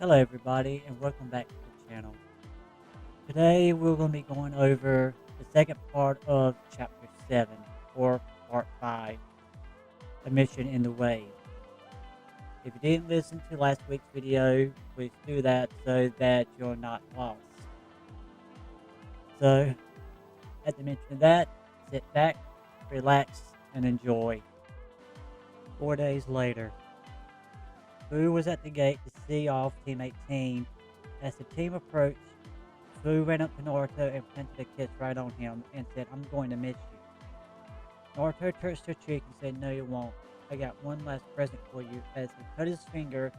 Hello everybody and welcome back to the channel. Today we're going to be going over the second part of chapter 7 or part 5, A Mission in the Wave. If you didn't listen to last week's video, please do that so that you're not lost. So at the mention of that, sit back, relax, and enjoy. 4 days later, Fu was at the gate to see off Team 18. As the team approached, Fu ran up to Naruto and planted a kiss right on him and said, "I'm going to miss you." Naruto touched her cheek and said, "No, you won't. I got one last present for you," as he cut his finger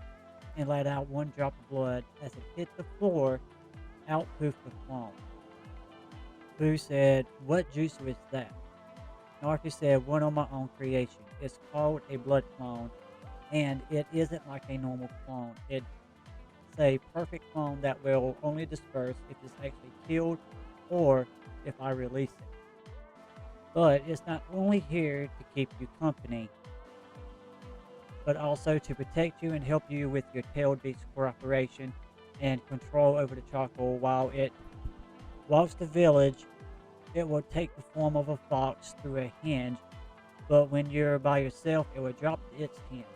and let out one drop of blood. As it hit the floor, out poofed the clone. Fu said, "What jutsu is that?" Naruto said, "One of my own creation. It's called a blood clone, and it isn't like a normal clone. It's a perfect clone that will only disperse if it's actually killed or if I release it. But it's not only here to keep you company, but also to protect you and help you with your tailed beast's cooperation and control over the charcoal while it walks the village. It will take the form of a fox through a hinge, but when you're by yourself, it will drop its hinge."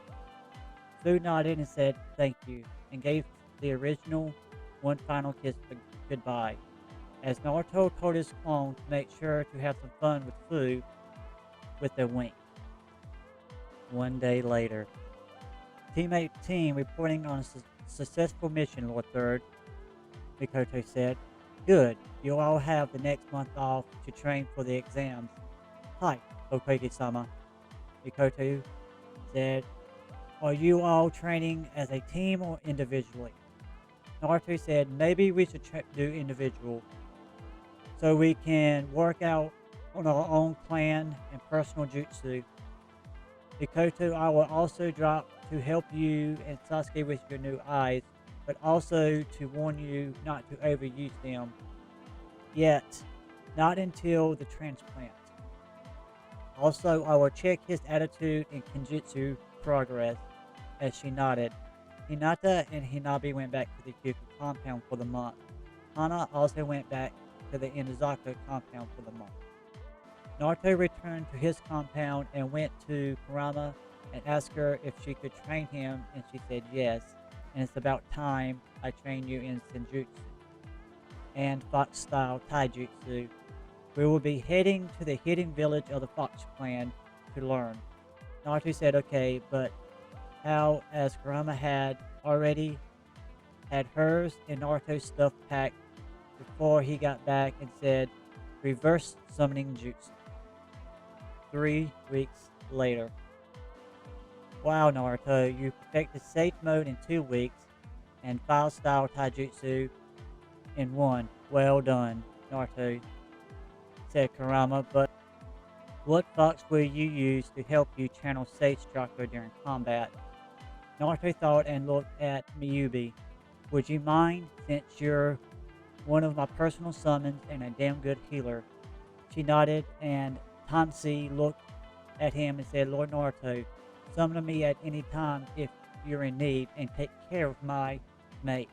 Fu nodded and said thank you, and gave the original one final kiss for goodbye. As Naruto told his clone to make sure to have some fun with Fu with a wink. 1 day later, Team 18 reporting on a successful mission, Lord Third, Mikoto said. "Good, you'll all have the next month off to train for the exams." "Hi, Hokage-sama," Mikoto said. "Are you all training as a team or individually?" Naruto said, "Maybe we should do individual, so we can work out on our own plan and personal jutsu. Mikoto, I will also drop to help you and Sasuke with your new eyes, but also to warn you not to overuse them. Yet, not until the transplant. Also, I will check his attitude and Kenjutsu progress." As she nodded, Hinata and Hinabi went back to the Kyuku compound for the month. Hana also went back to the Inazaka compound for the month. Naruto returned to his compound and went to Kurama and asked her if she could train him, and she said yes, and it's about time I train you in Senjutsu and Fox-style Taijutsu. We will be heading to the hidden village of the Fox clan to learn. Naruto said okay, but how, as Kurama had already had hers and Naruto's stuff packed before he got back and said, "Reverse summoning jutsu." 3 weeks later. "Wow, Naruto, you perfected Sage mode in 2 weeks and File style Taijutsu in 1. Well done, Naruto," said Kurama, "but what fox will you use to help you channel Sage chakra during combat?" Naruto thought and looked at Miyubi. "Would you mind, since you're one of my personal summons and a damn good healer?" She nodded, and Tansi looked at him and said, "Lord Naruto, summon me at any time if you're in need, and take care of my mate."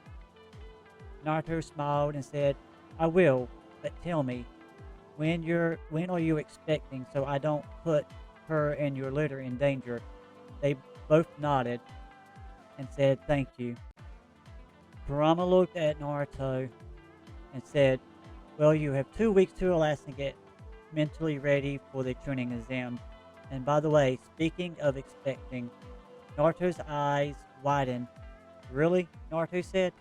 Naruto smiled and said, "I will, but tell me, when are you expecting so I don't put her and your litter in danger?" They both nodded and said thank you. Kurama looked at Naruto and said, "Well, you have 2 weeks to relax and get mentally ready for the tuning exam. And by the way, speaking of expecting," Naruto's eyes widened. "Really?" Naruto said.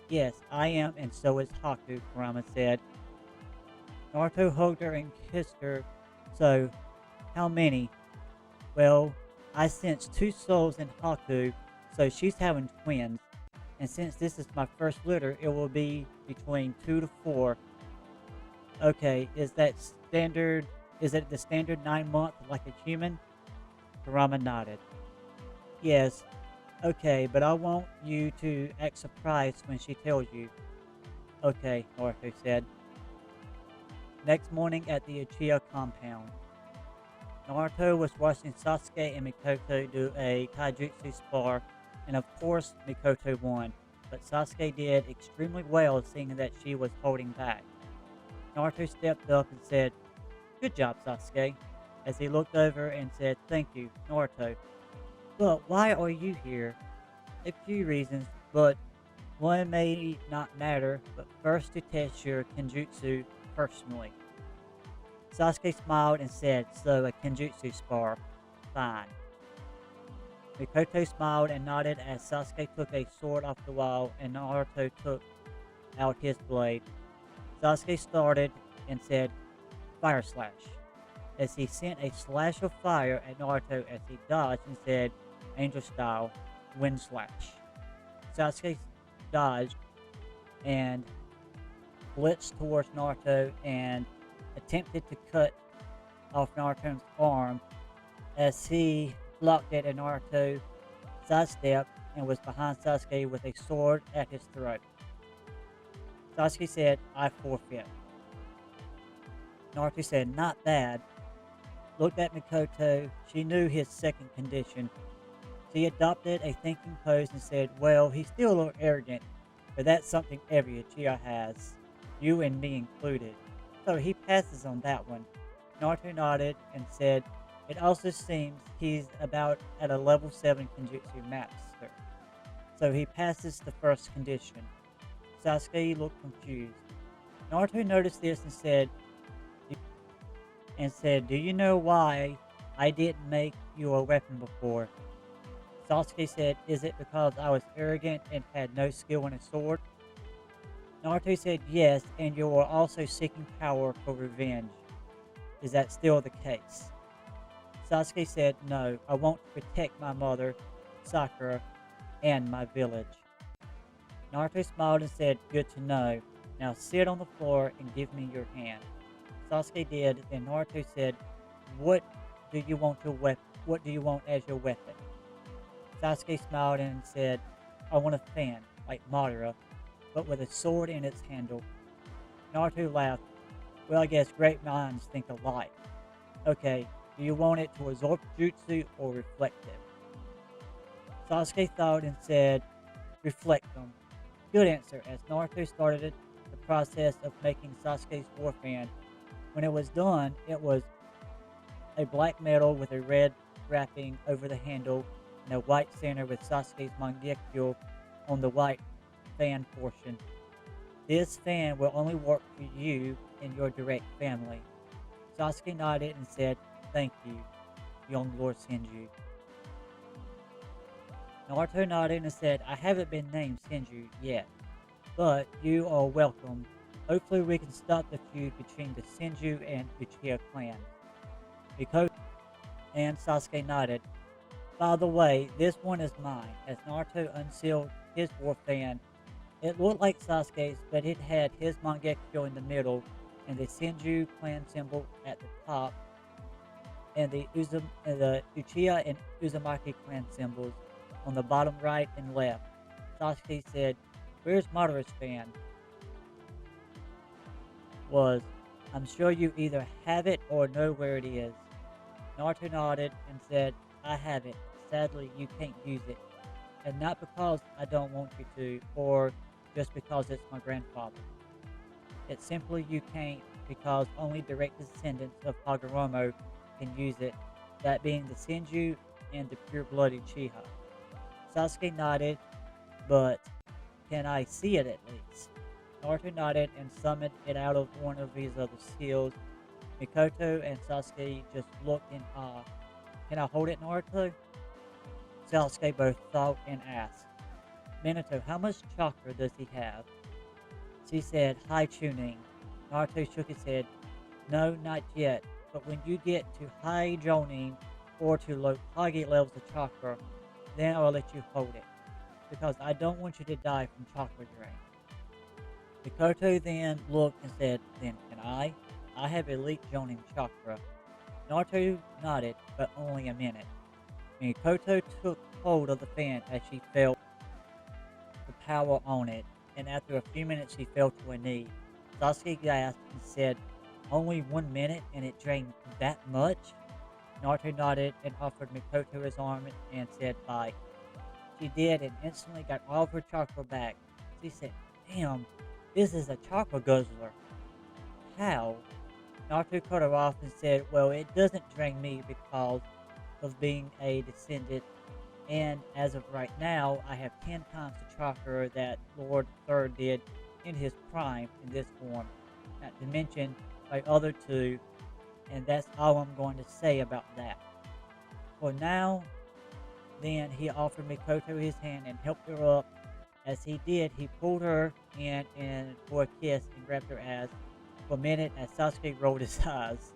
"Yes, I am, and so is Haku," Kurama said. Naruto hugged her and kissed her. "So, how many?" "Well, I sense 2 souls in Haku, so she's having twins. And since this is my first litter, it will be between 2 to 4. Okay, is that standard? Is it the standard 9-month like a human?" Kurama nodded. "Yes. Okay, but I want you to act surprised when she tells you." "Okay," Naruto said. Next morning at the Uchiha compound, Naruto was watching Sasuke and Mikoto do a taijutsu spar, and of course Mikoto won. but Sasuke did extremely well seeing that she was holding back. Naruto stepped up and said, "Good job, Sasuke," as he looked over and said, "Thank you, Naruto. But why are you here?" "A few reasons, but one may not matter, but first to test your Kenjutsu personally." Sasuke smiled and said, "So a Kenjutsu spar. Fine." Mikoto smiled and nodded as Sasuke took a sword off the wall and Naruto took out his blade. Sasuke started and said, "Fire slash," as he sent a slash of fire at Naruto as he dodged and said, "Angel style, wind slash." Sasuke dodged and blitzed towards Naruto and attempted to cut off Naruto's arm as he blocked it and Naruto sidestepped and was behind Sasuke with a sword at his throat. Sasuke said, "I forfeit." Naruto said, "Not bad." Looked at Mikoto. She knew his second condition. She adopted a thinking pose and said, "Well, he's still a little arrogant, but that's something every Uchiha has, you and me included. So he passes on that one." Naruto nodded and said, "It also seems he's about at a level 7 Kenjutsu master. So he passes the first condition." Sasuke looked confused. Naruto noticed this and said, "Do you know why I didn't make you a weapon before?" Sasuke said, "Is it because I was arrogant and had no skill in a sword?" Naruto said, "Yes, and you are also seeking power for revenge. Is that still the case?" Sasuke said, "No, I want to protect my mother, Sakura, and my village." Naruto smiled and said, "Good to know. Now sit on the floor and give me your hand." Sasuke did, and Naruto said, "What do you want What do you want as your weapon?" Sasuke smiled and said, "I want a fan, like Madara, but with a sword in its handle." Naruto laughed. "Well, I guess great minds think alike. Okay, do you want it to absorb jutsu or reflective?" Sasuke thought and said, "Reflect them." Good answer, as Naruto started the process of making Sasuke's war fan. When it was done, it was a black metal with a red wrapping over the handle and a white center with Sasuke's Mangekyo on the white fan portion. This fan will only work for you and your direct family. Sasuke nodded and said, "Thank you, young Lord Senju." Naruto nodded and said, "I haven't been named Senju yet, but you are welcome. Hopefully we can stop the feud between the Senju and Uchiha clans." Mikoto and Sasuke nodded. "By the way, this one is mine," as Naruto unsealed his war fan. It looked like Sasuke's, but it had his Mangekyo in the middle and the Senju clan symbol at the top and the Uchiha and Uzumaki clan symbols on the bottom right and left. Sasuke said, "Where's Madara's fan?" Was, "I'm sure you either have it or know where it is." Naruto nodded and said, "I have it. Sadly, you can't use it. And not because I don't want you to, or just because it's my grandfather. It's simply you can't because only direct descendants of Hagoromo can use it, that being the Senju and the pure-blooded Uchiha." Sasuke nodded, "But can I see it at least?" Naruto nodded and summoned it out of one of his other skills. Mikoto and Sasuke just looked in awe. "Can I hold it, Naruto?" Sasuke both thought and asked, "Minato, how much chakra does he have?" She said, "High tuning." Naruto shook his head. "No, not yet, but when you get to high jonin or to low Hage levels of chakra, then I'll let you hold it, because I don't want you to die from chakra drain." Mikoto then looked and said, "Then can I? I have elite jonin chakra." Naruto nodded, but only a minute. Mikoto took hold of the fan as she felt the power on it, and after a few minutes she fell to her knee. Sasuke gasped and said, "Only 1 minute and it drained that much?" Naruto nodded and offered Mikoto his arm and said, "Bye." She did and instantly got all of her chakra back. She said, damn, this is a chocolate guzzler. How? Naruto cut her off and said, well, it doesn't drain me because of being a descendant, and as of right now, I have 10 times the chakra that Lord Third did in his prime in this form, not to mention my other two, and that's all I'm going to say about that. For now, then he offered Mikoto his hand and helped her up. As he did, he pulled her in and for a kiss and grabbed her ass. For a minute, as Sasuke rolled his eyes.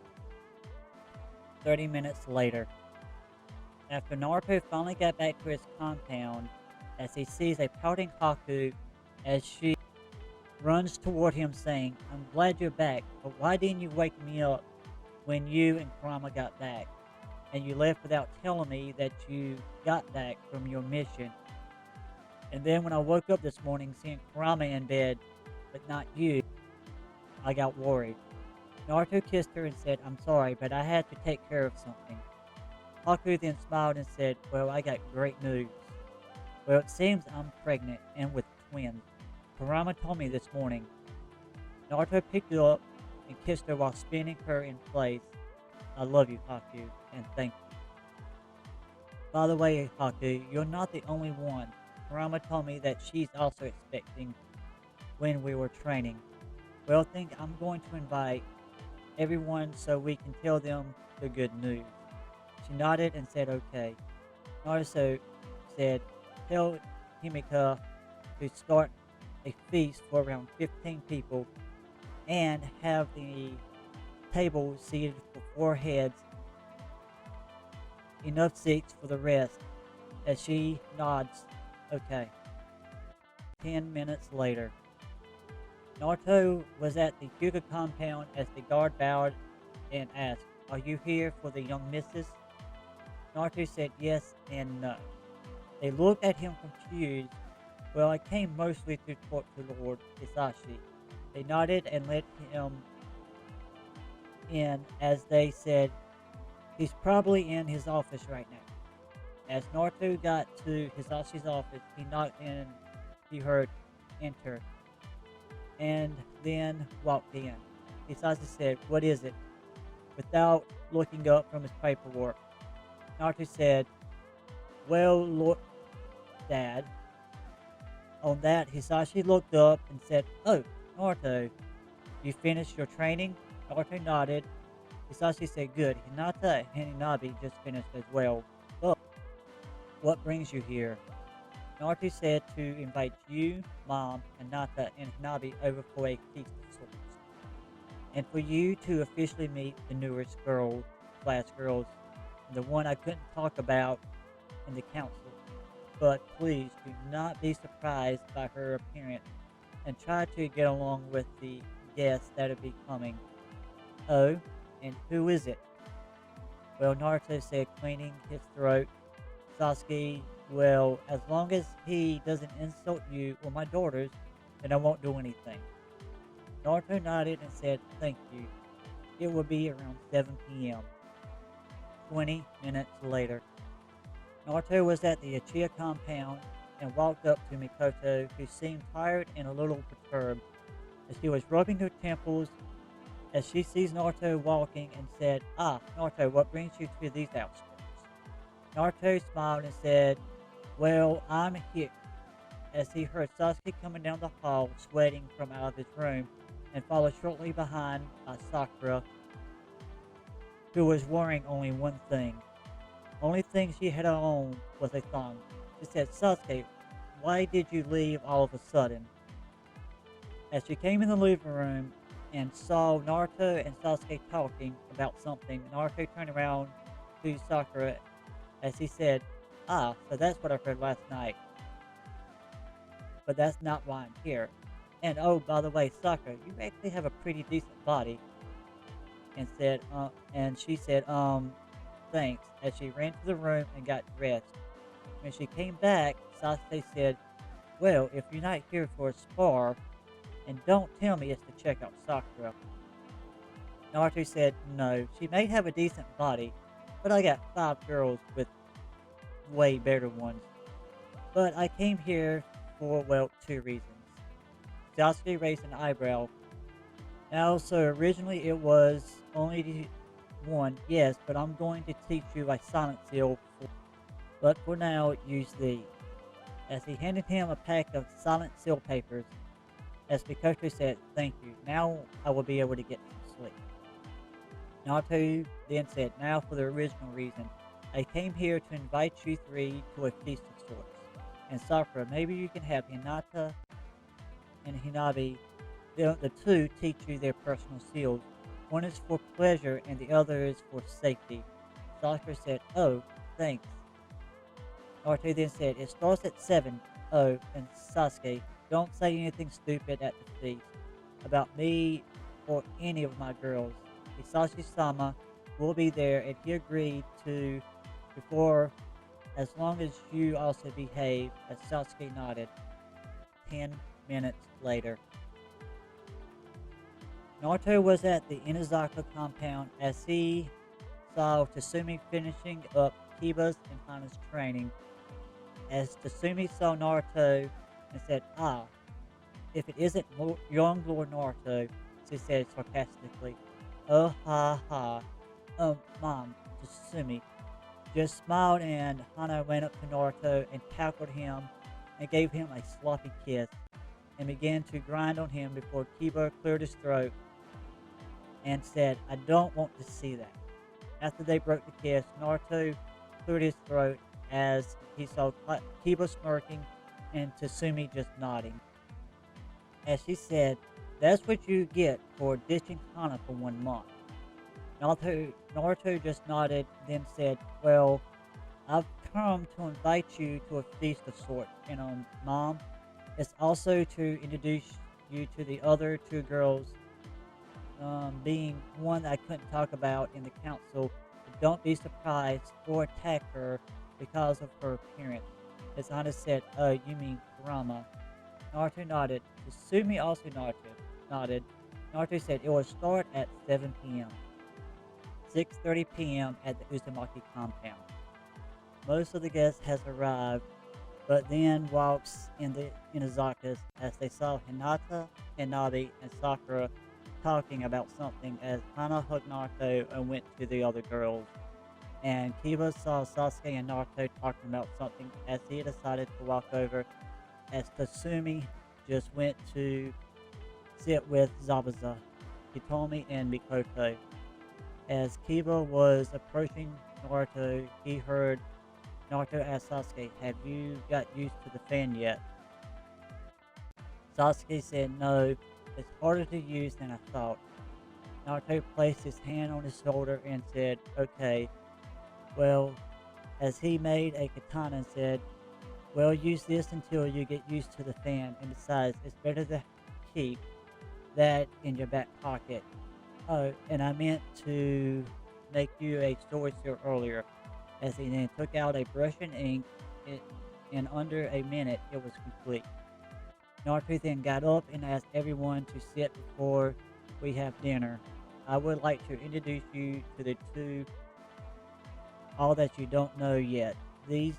30 minutes later, after Naruto finally got back to his compound, as he sees a pouting Haku as she runs toward him saying, I'm glad you're back, but why didn't you wake me up when you and Kurama got back? And you left without telling me that you got back from your mission. And then when I woke up this morning seeing Kurama in bed, but not you, I got worried. Naruto kissed her and said, I'm sorry, but I had to take care of something. Haku then smiled and said, well, I got great news. Well, it seems I'm pregnant and with twins. Kurama told me this morning. Naruto picked her up and kissed her while spinning her in place. I love you, Haku, and thank you. By the way, Haku, you're not the only one. Kurama told me that she's also expecting when we were training. Well, I think I'm going to invite everyone so we can tell them the good news. She nodded and said okay. Naruto said, tell Himika to start a feast for around 15 people and have the table seated for 4 heads, enough seats for the rest. As she nods, okay. 10 minutes later, Naruto was at the Hyuga compound as the guard bowed and asked, are you here for the young missus? Naruto said yes and no. They looked at him confused. Well, I came mostly to talk to Lord Hisashi. They nodded and let him in as they said, he's probably in his office right now. As Naruto got to Hisashi's office, he knocked and he heard enter and then walked in. Hisashi said, what is it? Without looking up from his paperwork. Naruto said, well, Lord Dad. On that, Hisashi looked up and said, oh, Naruto, you finished your training? Naruto nodded. Hisashi said, good. Hinata and Hinabi just finished as well. But what brings you here? Naruto said to invite you, Mom, Hinata, and Hinabi over for a feast of sorts. And for you to officially meet the newest girls, the one I couldn't talk about in the council. But please do not be surprised by her appearance and try to get along with the guests that will be coming. Oh, and who is it? Well, Naruto said, cleaning his throat. Sasuke, well, as long as he doesn't insult you or my daughters, then I won't do anything. Naruto nodded and said, thank you. It will be around 7 p.m. 20 minutes later. Naruto was at the Uchiha compound and walked up to Mikoto, who seemed tired and a little perturbed, as she was rubbing her temples as she sees Naruto walking and said, ah, Naruto, what brings you to these outskirts? Naruto smiled and said, well, I'm here, as he heard Sasuke coming down the hall, sweating from out of his room, and followed shortly behind by Sakura, who was wearing only one thing. Only thing she had on was a thong. She said, Sasuke, why did you leave all of a sudden? As she came in the living room and saw Naruto and Sasuke talking about something, Naruto turned around to Sakura as he said, ah, so that's what I heard last night. But that's not why I'm here. And oh, by the way, Sakura, you actually have a pretty decent body. And she said, thanks, as she ran to the room and got dressed. When she came back, Sasuke said, well, if you're not here for a spar, and don't tell me it's to check out Sakura. Naruto said, no, she may have a decent body, but I got 5 girls with way better ones. But I came here for, well, 2 reasons. Sasuke raised an eyebrow. Now, so originally it was only one, yes, but I'm going to teach you a silent seal. But for now, use these. As he handed him a pack of silent seal papers, as Mikoto said, thank you, now I will be able to get some sleep. Naruto then said, now for the original reason. I came here to invite you three to a feast of sorts. And Sakura, maybe you can have Hinata and Hinabi, the two, teach you their personal seals. One is for pleasure and the other is for safety. Sakura said, oh, thanks. Naruto then said, it starts at 7. Oh, and Sasuke, don't say anything stupid at the feast about me or any of my girls. Hisashi-sama will be there and he agreed to before as long as you also behave, as Sasuke nodded. 10 minutes later. Naruto was at the Inazaka compound as he saw Tatsumi finishing up Kiba's and Hana's training. As Tatsumi saw Naruto and said, ah, if it isn't young Lord Naruto, she said sarcastically. Oh ha ha. Mom, Tatsumi just smiled and Hana went up to Naruto and tackled him and gave him a sloppy kiss and began to grind on him before Kiba cleared his throat and said, I don't want to see that. After they broke the kiss, Naruto cleared his throat as he saw Kiba smirking and Tatsumi just nodding. As she said, that's what you get for ditching Hana for 1 month. Naruto just nodded, then said, well, I've come to invite you to a feast of sorts, and Mom, it's also to introduce you to the other 2 girls, being one that I couldn't talk about in the council, but don't be surprised or attack her because of her appearance. As Hana said, oh, you mean Kurama. Naruto nodded. Tatsumi also nodded. Naruto said it will start at 7 p.m. 6:30 p.m. at the Uzumaki compound. Most of the guests has arrived, but then walks in the Inazakas as they saw Hinata, Hinabi, and Sakura talking about something as Hana hugged Naruto and went to the other girls. And Kiba saw Sasuke and Naruto talking about something as he decided to walk over as Tatsumi just went to sit with Zabuza, Hitomi, and Mikoto. As Kiba was approaching Naruto, he heard Naruto ask Sasuke, have you got used to the fan yet? Sasuke said, no, it's harder to use than I thought. Naruto placed his hand on his shoulder and said, okay, well, as he made a katana and said, well, use this until you get used to the fan, and besides, it's better to keep that in your back pocket. Oh, and I meant to make you a sword seal earlier, as he then took out a brush and ink, in under a minute it was complete. Naruto then got up and asked everyone to sit before we have dinner. I would like to introduce you to the 2, all that you don't know yet. These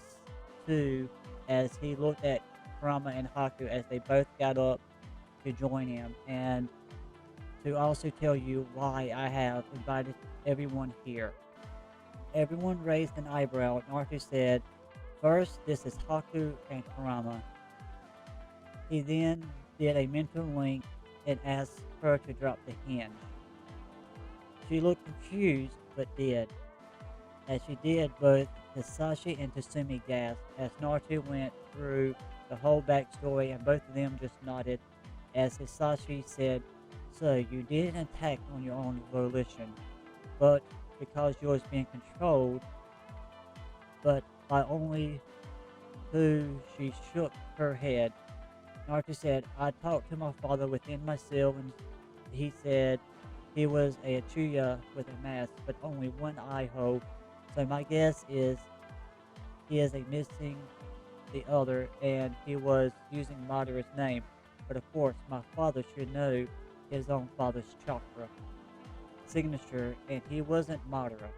2, as he looked at Kurama and Haku as they both got up to join him, and to also tell you why I have invited everyone here. Everyone raised an eyebrow. Naruto said, first, this is Haku and Kurama. He then did a mental link and asked her to drop the hinge. She looked confused, but did. As she did, both Hisashi and Tatsumi gasped as Naruto went through the whole backstory, and both of them just nodded as Hisashi said, so you didn't attack on your own volition, but because you was being controlled, but by only who. She shook her head. Naruto said, I talked to my father within myself, and he said he was a Uchiha with a mask, but only one eye hole. So my guess is he is a missing the other, and he was using Madara's name. But of course, my father should know his own father's chakra signature, and he wasn't Madara.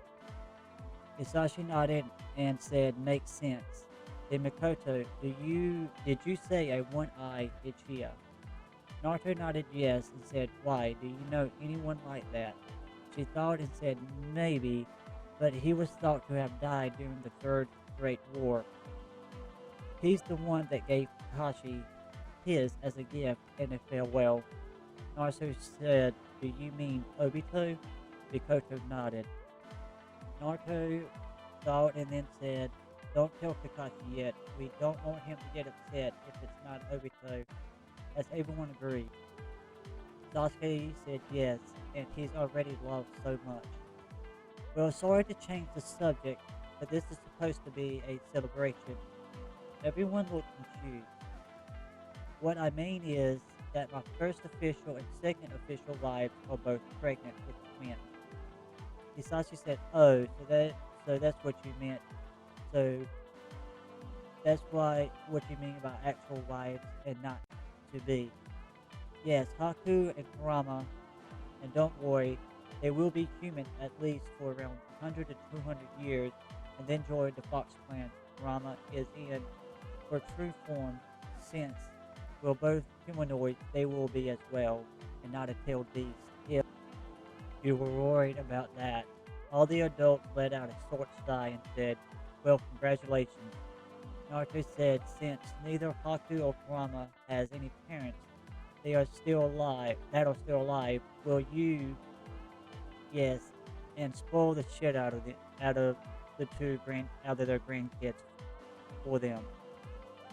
Hisashi nodded and said, makes sense. Then Mikoto, did you say a one-eye Uchiha? Naruto nodded yes and said, "Why? Do you know anyone like that?" She thought and said, "Maybe, but he was thought to have died during the Third Great War. He's the one that gave Kakashi his as a gift and a farewell." Naruto said, "Do you mean Obito?" Mikoto nodded. Naruto thought and then said, "Don't tell Kakashi yet. We don't want him to get upset if it's not Obito," as everyone agreed. Sasuke said yes, and he's already loved so much. Well, sorry to change the subject, but this is supposed to be a celebration. Everyone looked confused. What I mean is that my first official and second official wives are both pregnant with twins. Hisashi said, "Oh, so that's what you meant. So that's why what you mean by actual wives and not to be." Yes, Haku and Kurama, and don't worry, they will be human at least for around 100 to 200 years, and then join the Fox clan Kurama is in for true form, since we're both humanoids, they will be as well, and not a tailed beast. If you were worried about that, all the adults let out a short sigh and said, "Well, congratulations." Naruto said, "Since neither Haku or Kurama has any parents, they are still alive, that are still alive, will you, yes, and spoil the shit out of their grandkids for them."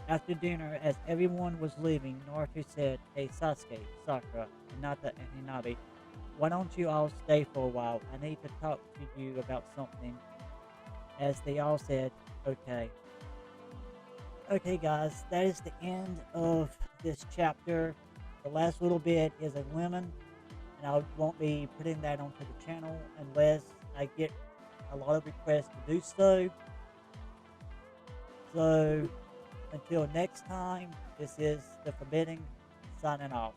After dinner, as everyone was leaving, Naruto said, "Hey Sasuke, Sakura, Hinata, and Hinabi, why don't you all stay for a while? I need to talk to you about something." As they all said, "Okay." Okay, guys, that is the end of this chapter. The last little bit is a lemon, and I won't be putting that onto the channel unless I get a lot of requests to do so. So, until next time, this is The Forbidding signing off.